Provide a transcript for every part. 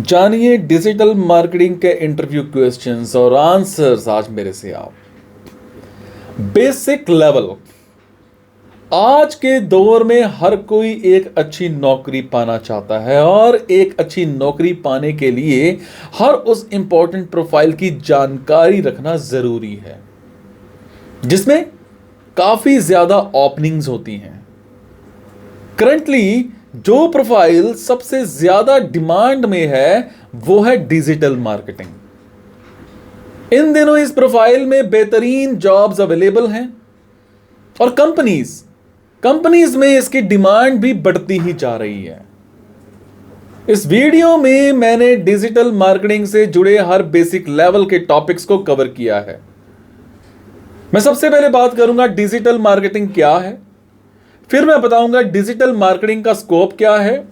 जानिए digital marketing के interview questions और आंसर्स आज मेरे से आप। Basic level. आज के दौर में हर कोई एक अच्छी नौकरी पाना चाहता है और एक अच्छी नौकरी पाने के लिए हर उस इंपॉर्टेंट प्रोफाइल की जानकारी रखना जरूरी है, जिसमें काफी ज्यादा ओपनिंग्स होती हैं। करंटली जो प्रोफाइल सबसे ज्यादा डिमांड में है वो है डिजिटल मार्केटिंग। इन दिनों इस प्रोफाइल में बेहतरीन जॉब्स अवेलेबल हैं और कंपनीज में इसकी डिमांड भी बढ़ती ही जा रही है। इस वीडियो में मैंने डिजिटल मार्केटिंग से जुड़े हर बेसिक लेवल के टॉपिक्स को कवर किया है। मैं सबसे पहले बात करूंगा डिजिटल मार्केटिंग क्या है, फिर मैं बताऊंगा डिजिटल मार्केटिंग का स्कोप क्या है,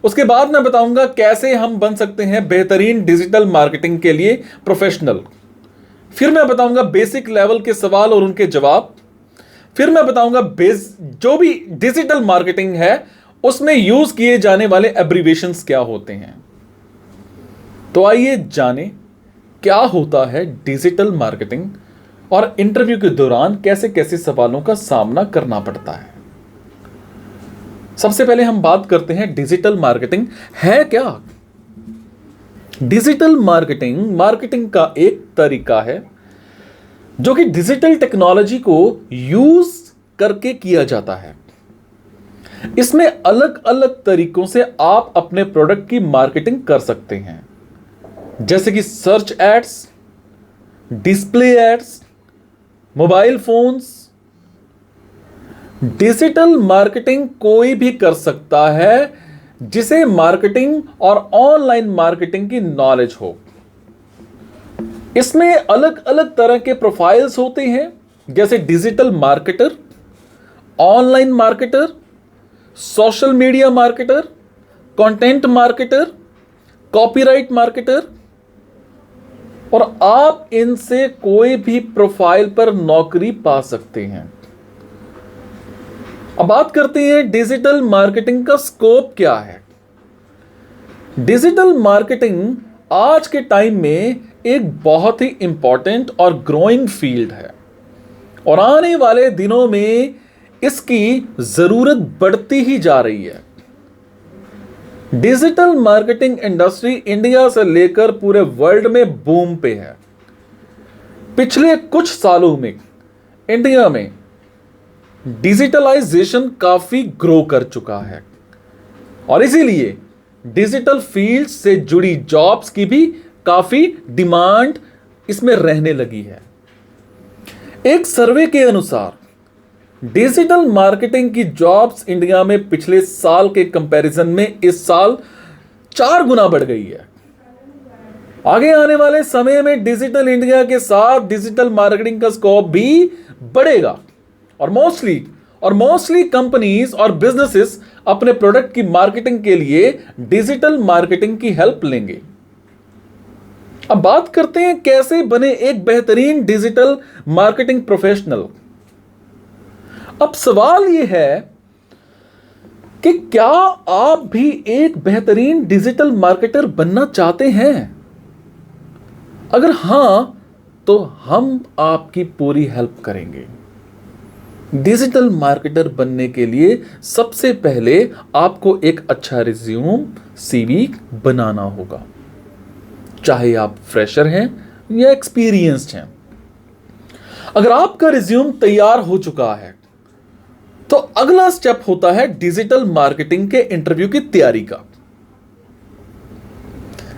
उसके बाद मैं बताऊंगा कैसे हम बन सकते हैं बेहतरीन डिजिटल मार्केटिंग के लिए प्रोफेशनल, फिर मैं बताऊंगा बेसिक लेवल के सवाल और उनके जवाब, फिर मैं बताऊंगा जो भी डिजिटल मार्केटिंग है उसमें यूज किए जाने वाले एब्रीविएशंस क्या होते हैं। तो आइए जाने क्या होता है डिजिटल मार्केटिंग और इंटरव्यू के दौरान कैसे कैसे सवालों का सामना करना पड़ता है। सबसे पहले हम बात करते हैं डिजिटल मार्केटिंग है क्या। डिजिटल मार्केटिंग का एक तरीका है जो कि डिजिटल टेक्नोलॉजी को यूज करके किया जाता है। इसमें अलग अलग तरीकों से आप अपने प्रोडक्ट की मार्केटिंग कर सकते हैं, जैसे कि search ads, display ads, mobile phones. Digital marketing कोई भी कर सकता है जिसे मार्केटिंग और ऑनलाइन मार्केटिंग की नॉलेज हो। इसमें अलग अलग तरह के प्रोफाइल्स होते हैं, जैसे digital marketer, online marketer, social media marketer, content marketer, copyright marketer, और आप इनसे कोई भी प्रोफाइल पर नौकरी पा सकते हैं। अब बात करते हैं डिजिटल मार्केटिंग का स्कोप क्या है। डिजिटल मार्केटिंग आज के टाइम में एक बहुत ही इंपॉर्टेंट और ग्रोइंग फील्ड है और आने वाले दिनों में इसकी जरूरत बढ़ती ही जा रही है। डिजिटल मार्केटिंग इंडस्ट्री इंडिया से लेकर पूरे वर्ल्ड में बूम पे है। पिछले कुछ सालों में इंडिया में डिजिटलाइजेशन काफी ग्रो कर चुका है और इसीलिए डिजिटल फील्ड से जुड़ी जॉब्स की भी काफी डिमांड इसमें रहने लगी है। एक सर्वे के अनुसार डिजिटल मार्केटिंग की जॉब्स इंडिया में पिछले साल के कंपैरिजन में इस साल 4 गुना बढ़ गई है। आगे आने वाले समय में डिजिटल इंडिया के साथ डिजिटल मार्केटिंग का स्कोप भी बढ़ेगा और मोस्टली कंपनीज और बिजनेसेस अपने प्रोडक्ट की मार्केटिंग के लिए डिजिटल मार्केटिंग की हेल्प लेंगे। अब बात करते हैं कैसे बने एक बेहतरीन डिजिटल मार्केटिंग प्रोफेशनल। अब सवाल यह है कि क्या आप भी एक बेहतरीन डिजिटल मार्केटर बनना चाहते हैं? अगर हां, तो हम आपकी पूरी हेल्प करेंगे। डिजिटल मार्केटर बनने के लिए सबसे पहले आपको एक अच्छा रिज्यूम, सीवी बनाना होगा, चाहे आप फ्रेशर हैं या एक्सपीरियंस्ड हैं। अगर आपका रिज्यूम तैयार हो चुका है तो अगला स्टेप होता है डिजिटल मार्केटिंग के इंटरव्यू की तैयारी का।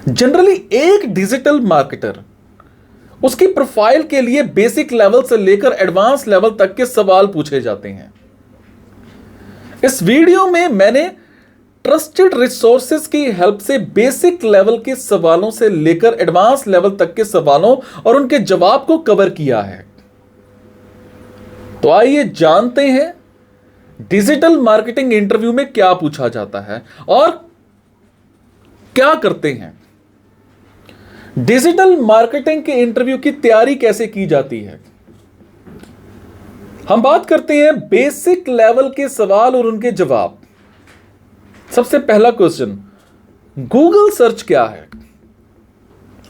जनरली एक डिजिटल मार्केटर, उसकी प्रोफाइल के लिए बेसिक लेवल से लेकर एडवांस लेवल तक के सवाल पूछे जाते हैं। इस वीडियो में मैंने ट्रस्टेड रिसोर्सेज की हेल्प से बेसिक लेवल के सवालों से लेकर एडवांस लेवल तक के सवालों और उनके जवाब को कवर किया है। तो आइए जानते हैं डिजिटल मार्केटिंग इंटरव्यू में क्या पूछा जाता है और क्या करते हैं। डिजिटल मार्केटिंग के इंटरव्यू की तैयारी कैसे की जाती है। हम बात करते हैं बेसिक लेवल के सवाल और उनके जवाब। सबसे पहला क्वेश्चन, गूगल सर्च क्या है?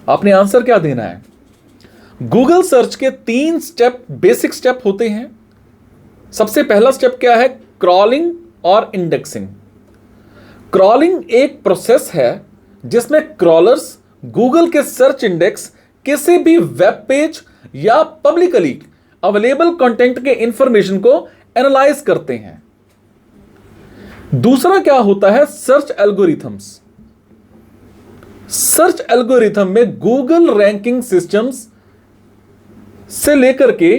आपने आंसर क्या देना है? गूगल सर्च के 3 स्टेप, बेसिक स्टेप होते हैं। सबसे पहला स्टेप क्या है? क्रॉलिंग और इंडेक्सिंग। क्रॉलिंग एक प्रोसेस है जिसमें क्रॉलर्स गूगल के सर्च इंडेक्स किसी भी वेब पेज या पब्लिकली अवेलेबल कंटेंट के इंफॉर्मेशन को एनालाइज करते हैं। दूसरा क्या होता है? Search algorithms. सर्च एल्गोरिथम में गूगल रैंकिंग सिस्टम्स से लेकर के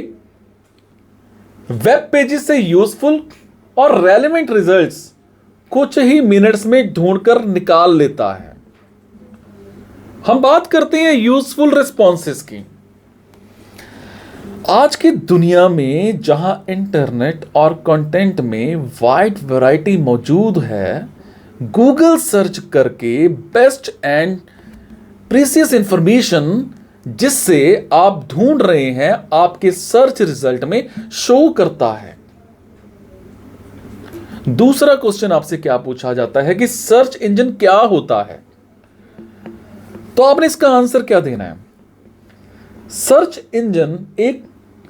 वेब पेजेस से यूजफुल और रेलेवेंट रिजल्ट्स कुछ ही मिनट्स में ढूंढकर निकाल लेता है। हम बात करते हैं यूजफुल रिस्पॉन्सेस की। आज की दुनिया में जहां इंटरनेट और कंटेंट में वाइड वैरायटी मौजूद है, गूगल सर्च करके बेस्ट एंड प्रीसियस इंफॉर्मेशन जिससे आप ढूंढ रहे हैं आपके सर्च रिजल्ट में शो करता है। दूसरा क्वेश्चन आपसे क्या पूछा जाता है कि सर्च इंजन क्या होता है? तो आपने इसका आंसर क्या देना है? सर्च इंजन एक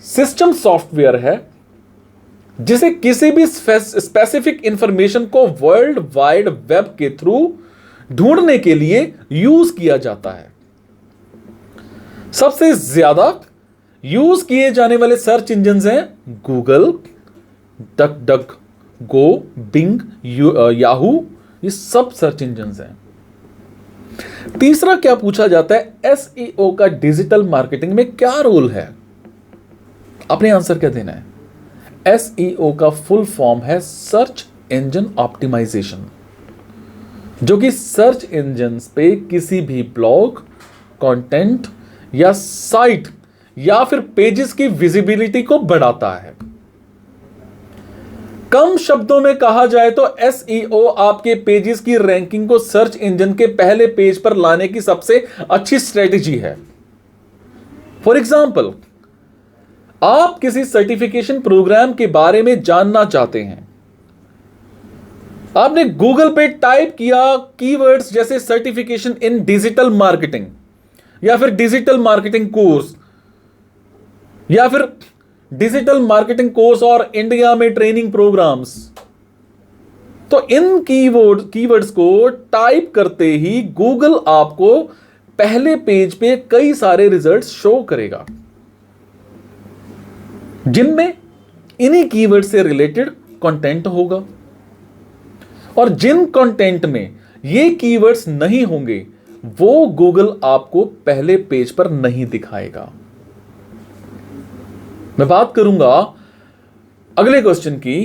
सिस्टम सॉफ्टवेयर है जिसे किसी भी स्पेसिफिक इंफॉर्मेशन को वर्ल्ड वाइड वेब के थ्रू ढूंढने के लिए यूज किया जाता है। सबसे ज्यादा यूज किए जाने वाले सर्च इंजन हैं गूगल, डक डक गो, बिंग, याहू, ये सब सर्च इंजन हैं। तीसरा क्या पूछा जाता है? एसईओ का डिजिटल मार्केटिंग में क्या रोल है? अपने आंसर क्या देना है? एसईओ का फुल फॉर्म है सर्च इंजन ऑप्टिमाइजेशन, जो कि सर्च इंजन पे किसी भी ब्लॉग, कंटेंट या साइट या फिर पेजेस की विजिबिलिटी को बढ़ाता है। कम शब्दों में कहा जाए तो एसईओ आपके पेजेस की रैंकिंग को सर्च इंजन के पहले पेज पर लाने की सबसे अच्छी स्ट्रेटेजी है। फॉर एग्जाम्पल, आप किसी सर्टिफिकेशन प्रोग्राम के बारे में जानना चाहते हैं। आपने गूगल पे टाइप किया कीवर्ड्स जैसे सर्टिफिकेशन इन डिजिटल मार्केटिंग या फिर डिजिटल मार्केटिंग कोर्स या फिर डिजिटल मार्केटिंग कोर्स और इंडिया में ट्रेनिंग प्रोग्राम्स। तो इन कीवर्ड्स को टाइप करते ही गूगल आपको पहले पेज पे कई सारे रिजल्ट्स शो करेगा जिनमें इन्हीं कीवर्ड से रिलेटेड कंटेंट होगा, और जिन कंटेंट में ये कीवर्ड्स नहीं होंगे वो गूगल आपको पहले पेज पर नहीं दिखाएगा। मैं बात करूंगा अगले क्वेश्चन की,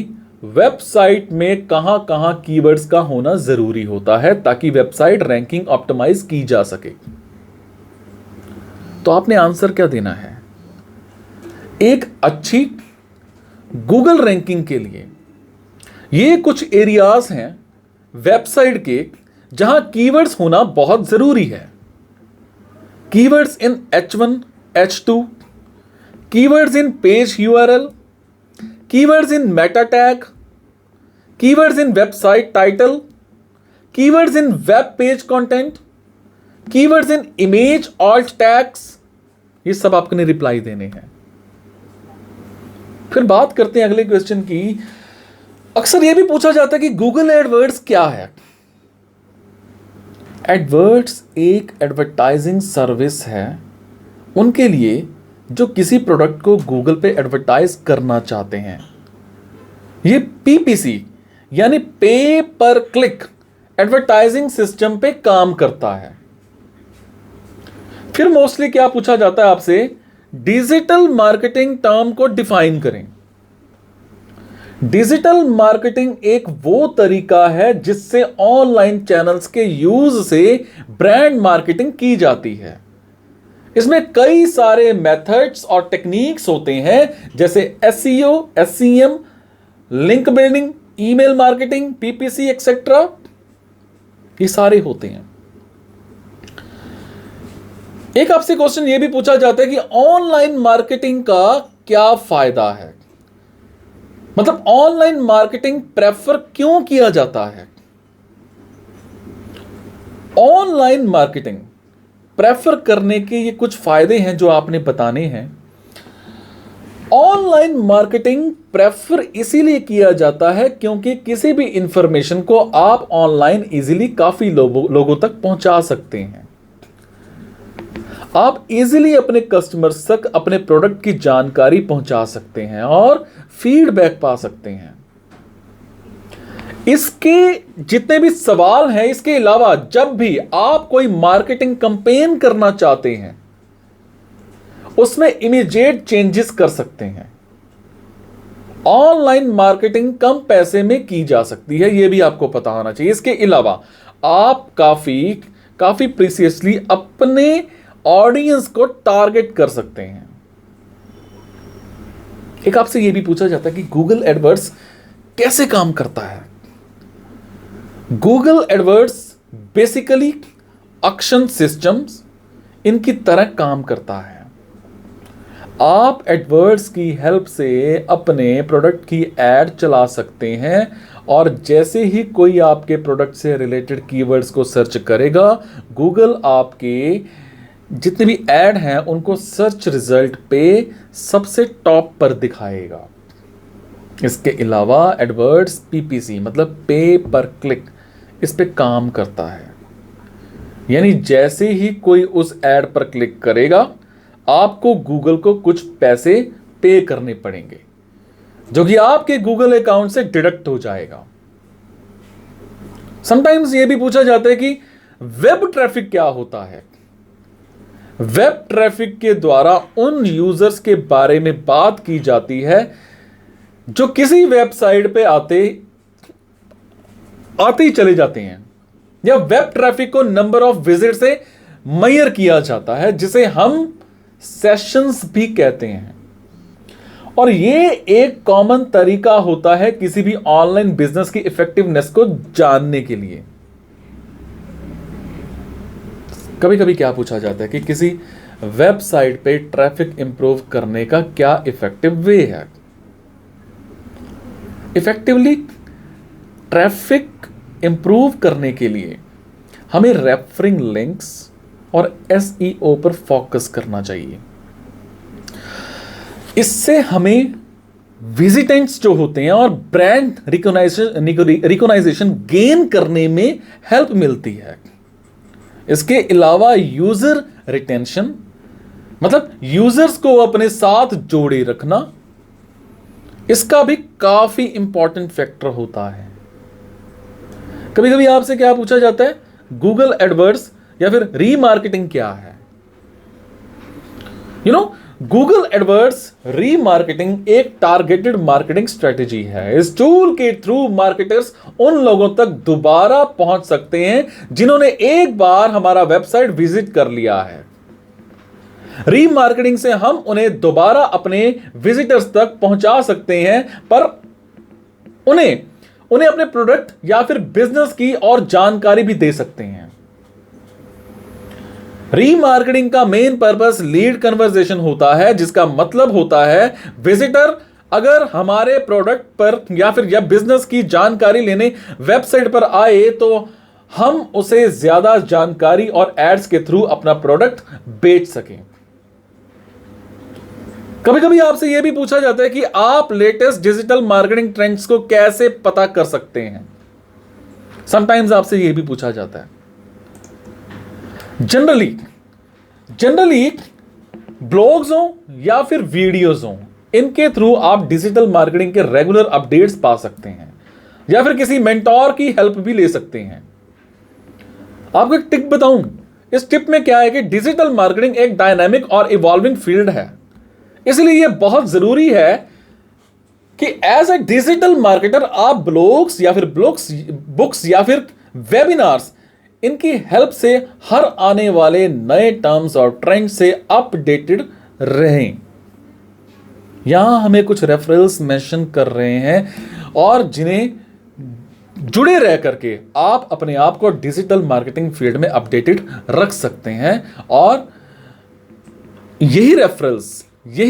वेबसाइट में कहां कहां कीवर्ड्स का होना जरूरी होता है ताकि वेबसाइट रैंकिंग ऑप्टिमाइज की जा सके। तो आपने आंसर क्या देना है? एक अच्छी गूगल रैंकिंग के लिए ये कुछ एरियाज हैं वेबसाइट के जहां कीवर्ड्स होना बहुत जरूरी है। Keywords in H1, H2, keywords in page URL, keywords in Meta tag, keywords in website title, keywords in web page content, keywords in image alt tags. ये सब आपने रिप्लाई देने हैं। फिर बात करते हैं अगले क्वेश्चन की। अक्सर यह भी पूछा जाता है कि गूगल एडवर्ड्स क्या है? एडवर्ड्स एक एडवर्टाइजिंग सर्विस है उनके लिए जो किसी प्रोडक्ट को गूगल पे एडवर्टाइज करना चाहते हैं। ये PPC यानी पे पर क्लिक एडवर्टाइजिंग सिस्टम पे काम करता है। फिर मोस्टली क्या पूछा जाता है आपसे? डिजिटल मार्केटिंग टर्म को डिफाइन करें। डिजिटल मार्केटिंग एक वो तरीका है जिससे ऑनलाइन चैनल्स के यूज से ब्रांड मार्केटिंग की जाती है। इसमें कई सारे मेथड्स और टेक्निक्स होते हैं जैसे SEO, SEM, link building, email marketing, PPC etcetera, ये सारे होते हैं। एक आपसे क्वेश्चन यह भी पूछा जाता है कि ऑनलाइन मार्केटिंग का क्या फायदा है? मतलब ऑनलाइन मार्केटिंग प्रेफर क्यों किया जाता है? ऑनलाइन मार्केटिंग प्रेफर करने के ये कुछ फायदे हैं जो आपने बताने हैं। ऑनलाइन मार्केटिंग प्रेफर इसीलिए किया जाता है क्योंकि किसी भी इंफॉर्मेशन को आप ऑनलाइन इजीली काफी लोगों तक पहुंचा सकते हैं। आप इजीली अपने कस्टमर्स तक अपने प्रोडक्ट की जानकारी पहुंचा सकते हैं और फीडबैक पा सकते हैं। इसके जितने भी सवाल हैं, इसके अलावा जब भी आप कोई मार्केटिंग कैंपेन करना चाहते हैं उसमें इमीडिएट चेंजेस कर सकते हैं। ऑनलाइन मार्केटिंग कम पैसे में की जा सकती है, यह भी आपको पता होना चाहिए। इसके अलावा आप काफी प्रीसियसली अपने ऑडियंस को टारगेट कर सकते हैं। एक आपसे यह भी पूछा जाता है कि गूगल एडवर्ड्स कैसे काम करता है। Google AdWords basically auction systems इनकी तरह काम करता है। आप एडवर्ड्स की हेल्प से अपने प्रोडक्ट की एड चला सकते हैं और जैसे ही कोई आपके प्रोडक्ट से रिलेटेड कीवर्ड्स को सर्च करेगा, गूगल आपके जितने भी ऐड हैं उनको सर्च रिजल्ट पे सबसे टॉप पर दिखाएगा। इसके अलावा एडवर्ड्स पीपीसी मतलब पे पर क्लिक, इस पे काम करता है। यानी जैसे ही कोई उस ऐड पर क्लिक करेगा आपको गूगल को कुछ पैसे पे करने पड़ेंगे जो कि आपके गूगल अकाउंट से डिडक्ट हो जाएगा। समटाइम्स यह भी पूछा जाता है कि वेब ट्रैफिक क्या होता है। वेब ट्रैफिक के द्वारा उन यूजर्स के बारे में बात की जाती है जो किसी वेबसाइट पे आते ही चले जाते हैं, या वेब ट्रैफिक को नंबर ऑफ विजिट से मेजर किया जाता है जिसे हम सेशंस भी कहते हैं। और यह एक कॉमन तरीका होता है किसी भी ऑनलाइन बिजनेस की इफेक्टिवनेस को जानने के लिए। कभी कभी क्या पूछा जाता है कि किसी वेबसाइट पे ट्रैफिक इंप्रूव करने का क्या इफेक्टिव वे है। इफेक्टिवली ट्रैफिक इंप्रूव करने के लिए हमें रेफरिंग लिंक्स और एसईओ पर फोकस करना चाहिए। इससे हमें विजिटेंट्स जो होते हैं और ब्रांड रिकॉग्नाइजेशन गेन करने में हेल्प मिलती है। इसके अलावा यूजर रिटेंशन मतलब यूजर्स को अपने साथ जोड़े रखना, इसका भी काफी इंपॉर्टेंट फैक्टर होता है। कभी कभी आपसे क्या पूछा जाता है, गूगल एडवर्ड्स या फिर रीमार्केटिंग क्या है। गूगल एडवर्ड्स रीमार्केटिंग एक टारगेटेड मार्केटिंग स्ट्रेटेजी है। इस टूल के थ्रू मार्केटर्स उन लोगों तक दोबारा पहुंच सकते हैं जिन्होंने एक बार हमारा वेबसाइट विजिट कर लिया है। रीमार्केटिंग से हम उन्हें दोबारा अपने विजिटर्स तक पहुंचा सकते हैं, पर उन्हें अपने प्रोडक्ट या फिर बिजनेस की और जानकारी भी दे सकते हैं। रीमार्केटिंग का मेन पर्पस लीड कन्वर्सेशन होता है, जिसका मतलब होता है विजिटर अगर हमारे प्रोडक्ट पर या फिर बिजनेस की जानकारी लेने वेबसाइट पर आए तो हम उसे ज्यादा जानकारी और एड्स के थ्रू अपना प्रोडक्ट बेच सकें। कभी कभी आपसे यह भी पूछा जाता है कि आप लेटेस्ट डिजिटल मार्केटिंग ट्रेंड्स को कैसे पता कर सकते हैं। समटाइम्स आपसे यह भी पूछा जाता है। जनरली ब्लॉग्स हो या फिर वीडियोज हो, इनके थ्रू आप डिजिटल मार्केटिंग के रेगुलर अपडेट्स पा सकते हैं या फिर किसी मेंटोर की हेल्प भी ले सकते हैं। आपको एक टिप बताऊं, इस टिप में क्या है कि डिजिटल मार्केटिंग एक डायनामिक और इवॉल्विंग फील्ड है, इसलिए यह बहुत जरूरी है कि एज ए डिजिटल मार्केटर आप ब्लॉग्स या फिर बुक्स या फिर वेबिनार्स, इनकी हेल्प से हर आने वाले नए टर्म्स और ट्रेंड से अपडेटेड रहें। यहां हमें कुछ रेफरल्स मेंशन कर रहे हैं और जिन्हें जुड़े रह करके आप अपने आप को डिजिटल मार्केटिंग फील्ड में अपडेटेड रख सकते हैं। और यही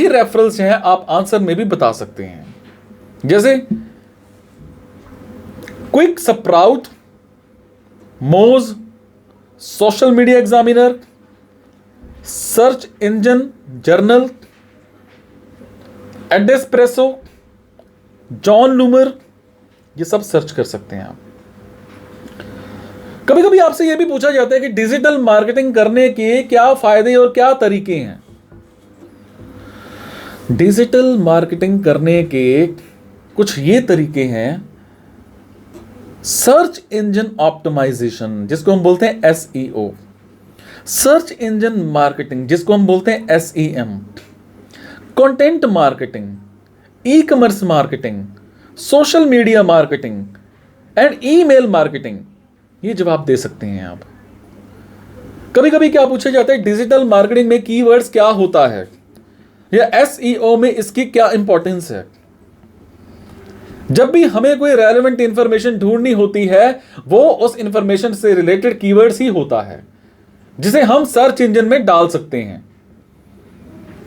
रेफरल्स हैं आप आंसर में भी बता सकते हैं, जैसे Quick Sprout, Moz, social media examiner, search engine journal, AdEspresso, Jon Loomer, ये सब सर्च कर सकते हैं आप। कभी कभी आपसे यह भी पूछा जाता है कि डिजिटल मार्केटिंग करने के क्या फायदे और क्या तरीके हैं। डिजिटल मार्केटिंग करने के कुछ ये तरीके हैं। सर्च इंजन ऑप्टिमाइजेशन, जिसको हम बोलते हैं एसईओ, सर्च इंजन मार्केटिंग, जिसको हम बोलते हैं SEM, content marketing, e commerce marketing, social media marketing and email marketing, ये जवाब दे सकते हैं आप। कभी कभी क्या पूछा जाता है, डिजिटल मार्केटिंग में कीवर्ड्स क्या होता है, या एसईओ में इसकी क्या इंपॉर्टेंस है। जब भी हमें कोई रेलेवेंट इंफॉर्मेशन ढूंढनी होती है, वो उस इंफॉर्मेशन से रिलेटेड कीवर्ड्स ही होता है जिसे हम सर्च इंजन में डाल सकते हैं।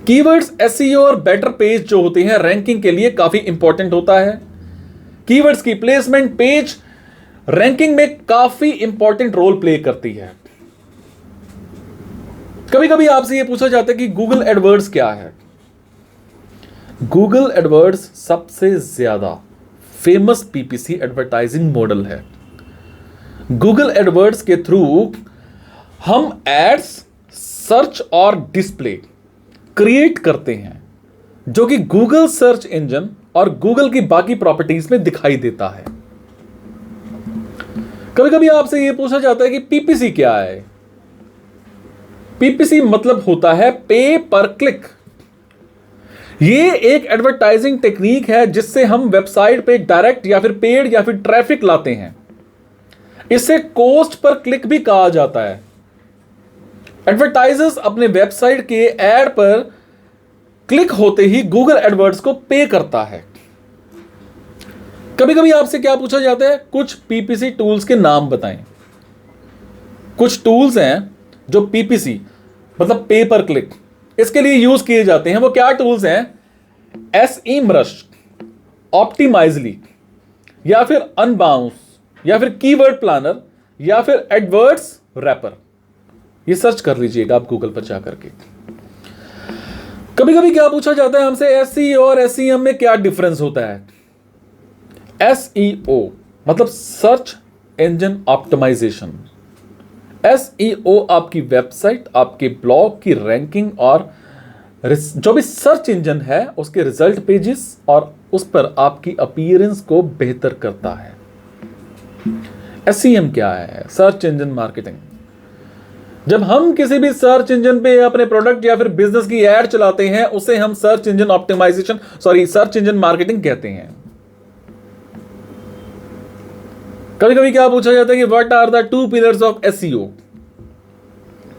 कीवर्ड्स एसईओ और बेटर पेज जो होते हैं रैंकिंग के लिए काफी इंपॉर्टेंट होता है। कीवर्ड्स की प्लेसमेंट पेज रैंकिंग में काफी इंपॉर्टेंट रोल प्ले करती है। कभी कभी आपसे यह पूछा जाता है कि गूगल एडवर्ड्स क्या है। गूगल एडवर्ड्स सबसे ज्यादा फेमस पीपीसी एडवर्टाइजिंग मॉडल है। गूगल एडवर्ड्स के थ्रू हम एड्स, सर्च और डिस्प्ले क्रिएट करते हैं जो कि गूगल सर्च इंजन और गूगल की बाकी प्रॉपर्टीज में दिखाई देता है। कभी कभी आपसे यह पूछा जाता है कि पीपीसी क्या है। पीपीसी मतलब होता है पे पर क्लिक। यह एक एडवर्टाइजिंग टेक्निक है जिससे हम वेबसाइट पे डायरेक्ट या फिर पेड या फिर ट्रैफिक लाते हैं। इसे कॉस्ट पर क्लिक भी कहा जाता है। एडवर्टाइजर्स अपने वेबसाइट के एड पर क्लिक होते ही गूगल एडवर्ड्स को पे करता है। कभी कभी आपसे क्या पूछा जाता है, कुछ पीपीसी टूल्स के नाम बताएं। कुछ टूल्स हैं जो पीपीसी मतलब पे पर क्लिक इसके लिए यूज किए जाते हैं। वो क्या टूल्स हैं? एसईएमरश, ऑप्टिमाइजली, या फिर अनबाउंस, या फिर कीवर्ड प्लानर, या फिर एडवर्ड्स रैपर। ये सर्च कर लीजिएगा आप गूगल पर जाकर के। कभी कभी क्या पूछा जाता है हमसे, एसईओ और एसईएम में क्या डिफरेंस होता है। एसईओ मतलब सर्च इंजन ऑप्टिमाइजेशन। एसईओ आपकी वेबसाइट, आपके ब्लॉग की रैंकिंग और जो भी सर्च इंजन है उसके रिजल्ट पेजेस और उस पर आपकी अपीयरेंस को बेहतर करता है। एसईएम क्या है? Search engine marketing. जब हम किसी भी सर्च इंजन पे अपने प्रोडक्ट या फिर बिजनेस की एड चलाते हैं उसे हम search engine optimization search engine marketing कहते हैं। कभी कभी क्या पूछा जाता है कि what are the 2 pillars of SEO.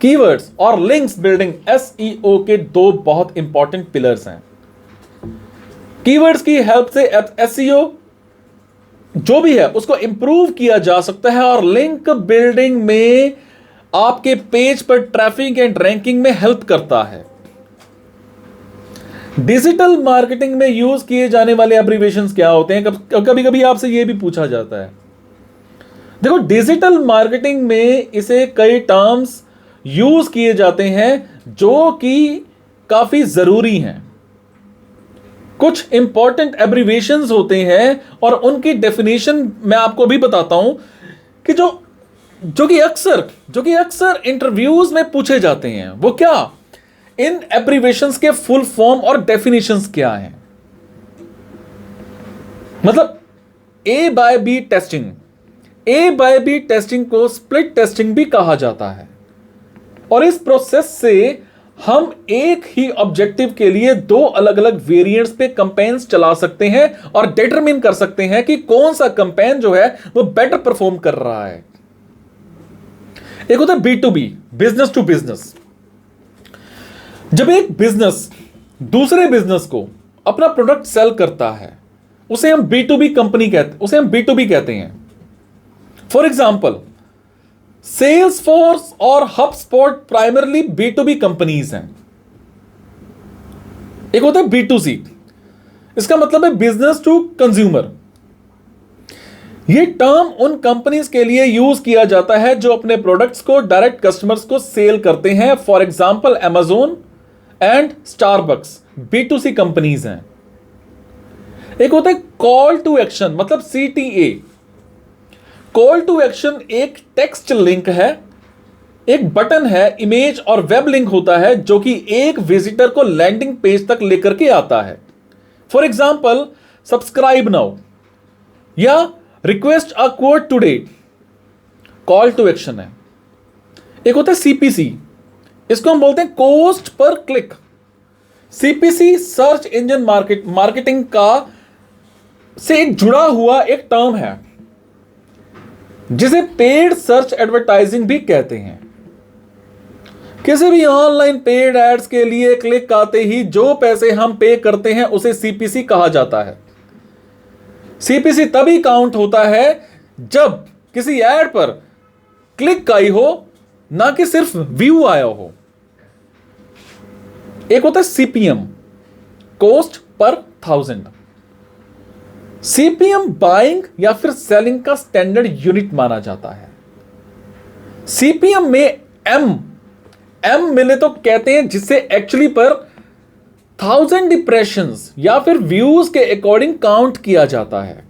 Keywords और लिंक्स बिल्डिंग एसईओ के 2 बहुत इंपॉर्टेंट पिलर्स हैं। कीवर्ड्स की हेल्प से एसईओ जो भी है उसको इंप्रूव किया जा सकता है और लिंक बिल्डिंग में आपके पेज पर ट्रैफिक एंड रैंकिंग में हेल्प करता है। डिजिटल मार्केटिंग में यूज किए जाने वाले एब्रिविएशंस क्या होते हैं? कभी कभी आपसे यह भी पूछा जाता है। देखो, डिजिटल मार्केटिंग में इसे कई टर्म्स यूज किए जाते हैं जो कि काफी जरूरी हैं। कुछ इंपॉर्टेंट एब्रिविएशंस होते हैं और उनकी डेफिनेशन मैं आपको भी बताता हूं कि जो कि अक्सर इंटरव्यूज में पूछे जाते हैं। वो क्या? इन एब्रिविएशंस के फुल फॉर्म और डेफिनेशंस क्या हैं। मतलब ए बाय बी टेस्टिंग। ए बाय बी टेस्टिंग को स्प्लिट टेस्टिंग भी कहा जाता है और इस प्रोसेस से हम एक ही ऑब्जेक्टिव के लिए 2 अलग अलग वेरिएंट्स पे कैंपेन्स चला सकते हैं और डिटरमिन कर सकते हैं कि कौन सा कैंपेन जो है वो बेटर परफॉर्म कर रहा है। एक होता है B2B, बिजनेस टू बिजनेस। जब एक बिजनेस दूसरे बिजनेस को अपना प्रोडक्ट सेल करता है उसे हम B2B कंपनी कहते हैं। फॉर एग्जाम्पल, सेल्सफोर्स और हबस्पॉट प्राइमरली B2B कंपनीज हैं। एक होता है B2C, इसका मतलब है बिजनेस टू कंज्यूमर। ये टर्म उन कंपनीज के लिए यूज किया जाता है जो अपने प्रोडक्ट्स को डायरेक्ट कस्टमर्स को सेल करते हैं। For example Amazon and Starbucks B2C companies हैं। एक होता है कॉल टू एक्शन, मतलब CTA। कॉल टू एक्शन एक टेक्स्ट लिंक है, एक बटन है, इमेज और वेब लिंक होता है जो कि एक विजिटर को लैंडिंग पेज तक लेकर के आता है। फॉर एग्जांपल सब्सक्राइब नाउ या request a code today, call to action है। एक होता है CPC, इसको हम बोलते हैं cost per click. CPC search engine marketing का से एक जुड़ा हुआ एक टर्म है जिसे पेड सर्च एडवर्टाइजिंग भी कहते हैं। किसी भी ऑनलाइन पेड एड्स के लिए क्लिक आते ही जो पैसे हम पे करते हैं उसे CPC कहा जाता है। CPC तभी काउंट होता है जब किसी एड पर क्लिक आई हो, ना कि सिर्फ व्यू आया हो। एक होता है CPM, cost per 1000। CPM buying या फिर सेलिंग का स्टैंडर्ड यूनिट माना जाता है। CPM में M मिले तो कहते हैं जिससे एक्चुअली पर 1000 इंप्रेशंस या फिर व्यूज के अकॉर्डिंग काउंट किया जाता है।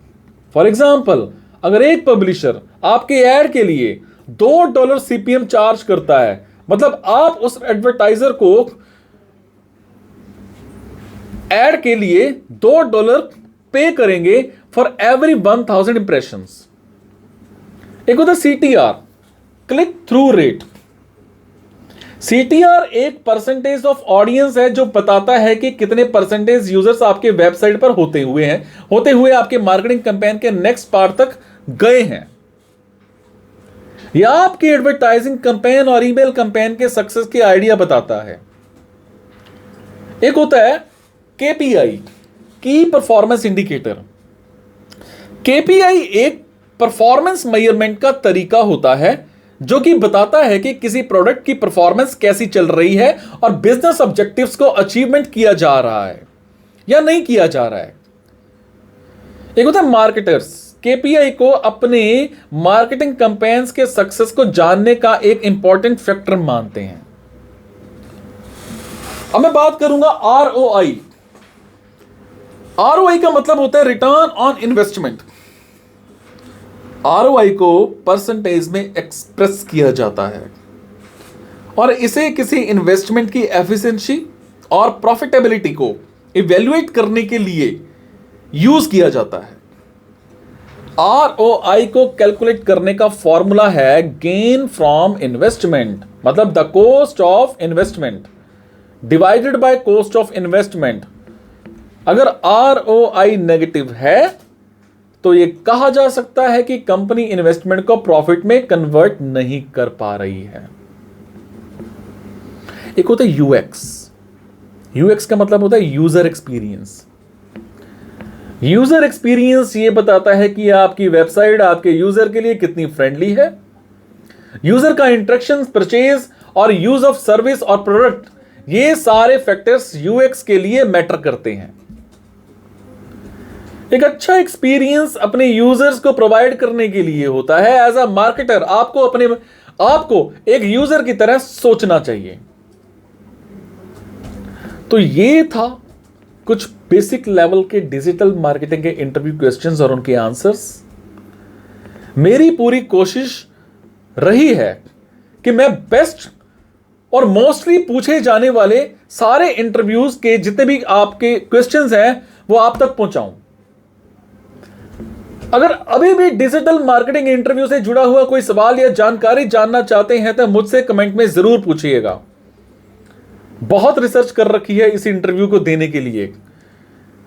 फॉर एग्जाम्पल अगर एक पब्लिशर आपके एड के लिए $2 CPM चार्ज करता है, मतलब आप उस एडवर्टाइजर को एड के लिए $2 पे करेंगे फॉर एवरी 1000 इंप्रेशंस। एक होता है CTR, click through rate. CTR एक परसेंटेज ऑफ ऑडियंस है जो बताता है कि कितने परसेंटेज यूजर्स आपके वेबसाइट पर होते हुए आपके मार्केटिंग कैंपेन के नेक्स्ट पार्ट तक गए हैं, या आपके एडवर्टाइजिंग कैंपेन और ईमेल कैंपेन के सक्सेस की आइडिया बताता है। एक होता है KPI, की परफॉर्मेंस इंडिकेटर। KPI एक परफॉर्मेंस मेजरमेंट का तरीका होता है जो कि बताता है कि किसी प्रोडक्ट की परफॉर्मेंस कैसी चल रही है और बिजनेस ऑब्जेक्टिव्स को अचीवमेंट किया जा रहा है या नहीं किया जा रहा है। एक होता है मार्केटर्स, KPI को अपने मार्केटिंग कैंपेन्स के सक्सेस को जानने का एक इंपॉर्टेंट फैक्टर मानते हैं। अब मैं बात करूंगा ROI। ROI का मतलब होता है रिटर्न ऑन इन्वेस्टमेंट। ROI को परसेंटेज में एक्सप्रेस किया जाता है और इसे किसी इन्वेस्टमेंट की एफिशिएंसी और प्रॉफिटेबिलिटी को इवैल्यूएट करने के लिए यूज किया जाता है। ROI को कैलकुलेट करने का फॉर्मूला है गेन फ्रॉम इन्वेस्टमेंट, मतलब the cost of investment divided by cost of investment. अगर ROI नेगेटिव है तो यह कहा जा सकता है कि कंपनी इन्वेस्टमेंट को प्रॉफिट में कन्वर्ट नहीं कर पा रही है। एक होता है UX का मतलब होता है यूजर एक्सपीरियंस। यूजर एक्सपीरियंस ये बताता है कि आपकी वेबसाइट आपके यूजर के लिए कितनी फ्रेंडली है। यूजर का इंटरेक्शन, परचेज और यूज ऑफ सर्विस और प्रोडक्ट, ये सारे फैक्टर्स UX के लिए मैटर करते हैं। एक अच्छा एक्सपीरियंस अपने यूजर्स को प्रोवाइड करने के लिए होता है। एज अ मार्केटर आपको एक यूजर की तरह सोचना चाहिए। तो ये था कुछ बेसिक लेवल के डिजिटल मार्केटिंग के इंटरव्यू क्वेश्चंस और उनके आंसर्स। मेरी पूरी कोशिश रही है कि मैं बेस्ट और मोस्टली पूछे जाने वाले सारे इंटरव्यूज के जितने भी आपके क्वेश्चंस हैं वो आप तक पहुंचाऊं। अगर अभी भी डिजिटल मार्केटिंग इंटरव्यू से जुड़ा हुआ कोई सवाल या जानकारी जानना चाहते हैं तो मुझसे कमेंट में जरूर पूछिएगा। बहुत रिसर्च कर रखी है इस इंटरव्यू को देने के लिए।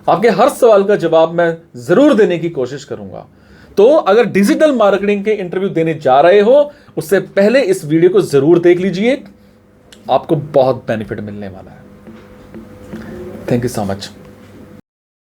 आपके हर सवाल का जवाब मैं जरूर देने की कोशिश करूंगा। तो अगर डिजिटल मार्केटिंग के इंटरव्यू देने जा रहे हो उससे पहले इस वीडियो को जरूर देख लीजिए, आपको बहुत बेनिफिट मिलने वाला है। Thank you so much.